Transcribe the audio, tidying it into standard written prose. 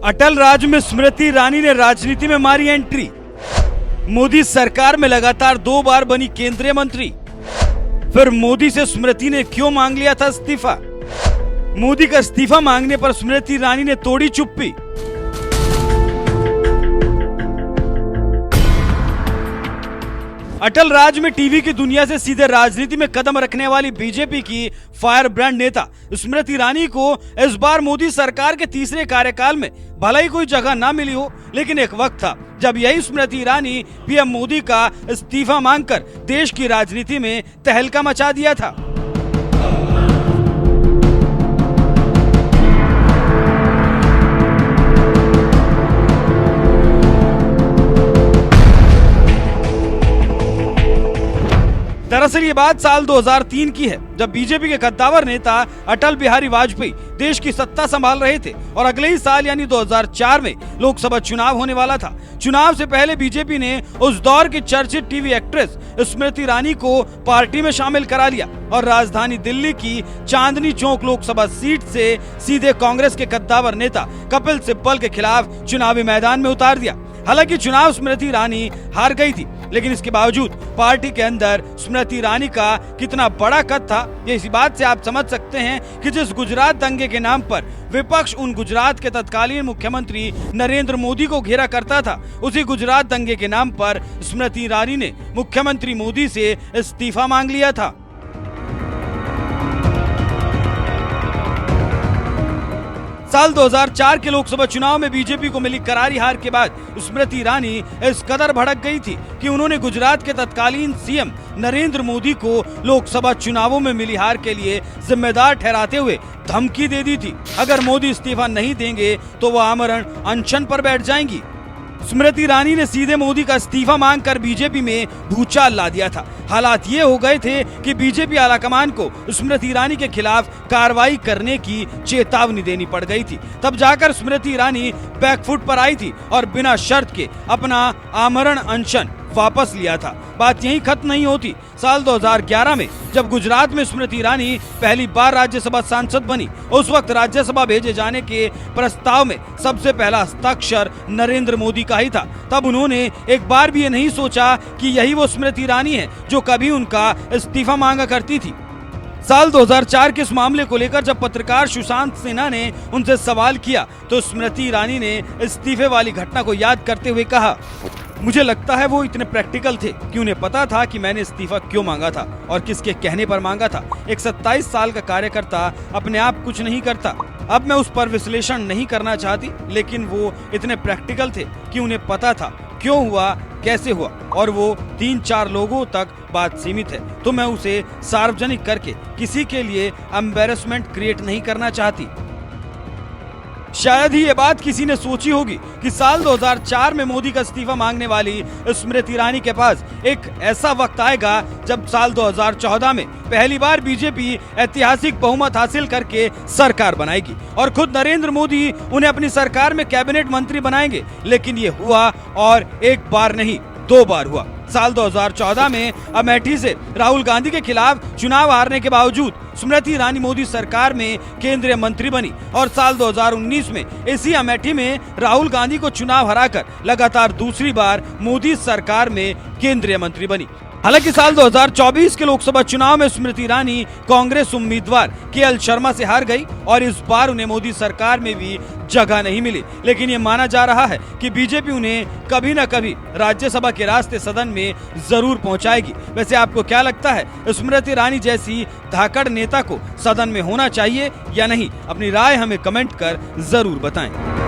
अटल राज में स्मृति ईरानी ने राजनीति में मारी एंट्री। मोदी सरकार में लगातार 2 बार बनी केंद्रीय मंत्री। फिर मोदी से स्मृति ने क्यों मांग लिया था इस्तीफा? मोदी का इस्तीफा मांगने पर स्मृति ईरानी ने तोड़ी चुप्पी। अटल राज में टीवी की दुनिया से सीधे राजनीति में कदम रखने वाली बीजेपी की फायर ब्रांड नेता स्मृति ईरानी को इस बार मोदी सरकार के तीसरे कार्यकाल में भले ही कोई जगह ना मिली हो, लेकिन एक वक्त था जब यही स्मृति ईरानी पीएम मोदी का इस्तीफा मांगकर देश की राजनीति में तहलका मचा दिया था। दरअसल ये बात साल 2003 की है, जब बीजेपी के कद्दावर नेता अटल बिहारी वाजपेयी देश की सत्ता संभाल रहे थे और अगले ही साल यानी 2004 में लोकसभा चुनाव होने वाला था। चुनाव से पहले बीजेपी ने उस दौर की चर्चित टीवी एक्ट्रेस स्मृति ईरानी को पार्टी में शामिल करा लिया और राजधानी दिल्ली की चांदनी चौक लोकसभा सीट से सीधे कांग्रेस के कद्दावर नेता कपिल सिब्बल के खिलाफ चुनावी मैदान में उतार दिया। हालांकि चुनाव स्मृति ईरानी हार गई थी, लेकिन इसके बावजूद पार्टी के अंदर स्मृति ईरानी का कितना बड़ा कद था, ये इसी बात से आप समझ सकते हैं कि जिस गुजरात दंगे के नाम पर विपक्ष उन गुजरात के तत्कालीन मुख्यमंत्री नरेंद्र मोदी को घेरा करता था, उसी गुजरात दंगे के नाम पर स्मृति ईरानी ने मुख्यमंत्री मोदी से इस्तीफा मांग लिया था। साल 2004 के लोकसभा चुनाव में बीजेपी को मिली करारी हार के बाद स्मृति ईरानी इस कदर भड़क गई थी कि उन्होंने गुजरात के तत्कालीन सीएम नरेंद्र मोदी को लोकसभा चुनावों में मिली हार के लिए जिम्मेदार ठहराते हुए धमकी दे दी थी। अगर मोदी इस्तीफा नहीं देंगे तो वो आमरण अनशन पर बैठ जाएंगी। स्मृति ईरानी ने सीधे मोदी का इस्तीफा मांगकर बीजेपी में भूचाल ला दिया था। हालात ये हो गए थे कि बीजेपी आलाकमान को स्मृति ईरानी के खिलाफ कार्रवाई करने की चेतावनी देनी पड़ गई थी। तब जाकर स्मृति ईरानी बैकफुट पर आई थी और बिना शर्त के अपना आमरण अनशन वापस लिया था। बात यहीं खत्म नहीं होती। साल 2011 में जब गुजरात में स्मृति ईरानी पहली बार राज्यसभा सांसद बनी, उस वक्त राज्यसभा भेजे जाने के प्रस्ताव में सबसे पहला हस्ताक्षर नरेंद्र मोदी का ही था। तब उन्होंने एक बार भी ये नहीं सोचा कि यही वो स्मृति ईरानी है जो कभी उनका इस्तीफा मांगा करती थी। साल 2004 के इस मामले को लेकर जब पत्रकार सुशांत सिन्हा ने उनसे सवाल किया तो स्मृति ईरानी ने इस्तीफे वाली घटना को याद करते हुए कहा, मुझे लगता है वो इतने प्रैक्टिकल थे कि उन्हें पता था कि मैंने इस्तीफा क्यों मांगा था और किसके कहने पर मांगा था। एक 27 साल का कार्यकर्ता अपने आप कुछ नहीं करता। अब मैं उस पर विश्लेषण नहीं करना चाहती, लेकिन वो इतने प्रैक्टिकल थे कि उन्हें पता था क्यों हुआ, कैसे हुआ, और वो 3-4 लोगों तक बात सीमित है, तो मैं उसे सार्वजनिक करके किसी के लिए एम्बैरेसमेंट क्रिएट नहीं करना चाहती। शायद ही ये बात किसी ने सोची होगी कि साल 2004 में मोदी का इस्तीफा मांगने वाली स्मृति ईरानी के पास एक ऐसा वक्त आएगा जब साल 2014 में पहली बार बीजेपी ऐतिहासिक बहुमत हासिल करके सरकार बनाएगी और खुद नरेंद्र मोदी उन्हें अपनी सरकार में कैबिनेट मंत्री बनाएंगे। लेकिन ये हुआ, और एक बार नहीं 2 बार हुआ। साल 2014 में अमेठी से राहुल गांधी के खिलाफ चुनाव हारने के बावजूद स्मृति ईरानी मोदी सरकार में केंद्रीय मंत्री बनी और साल 2019 में इसी अमेठी में राहुल गांधी को चुनाव हराकर लगातार दूसरी बार मोदी सरकार में केंद्रीय मंत्री बनी। हालांकि साल 2024 के लोकसभा चुनाव में स्मृति ईरानी कांग्रेस उम्मीदवार केएल शर्मा से हार गई और इस बार उन्हें मोदी सरकार में भी जगह नहीं मिली। लेकिन ये माना जा रहा है कि बीजेपी उन्हें कभी न कभी राज्यसभा के रास्ते सदन में जरूर पहुंचाएगी। वैसे आपको क्या लगता है, स्मृति ईरानी जैसी धाकड़ नेता को सदन में होना चाहिए या नहीं? अपनी राय हमें कमेंट कर जरूर बताएं।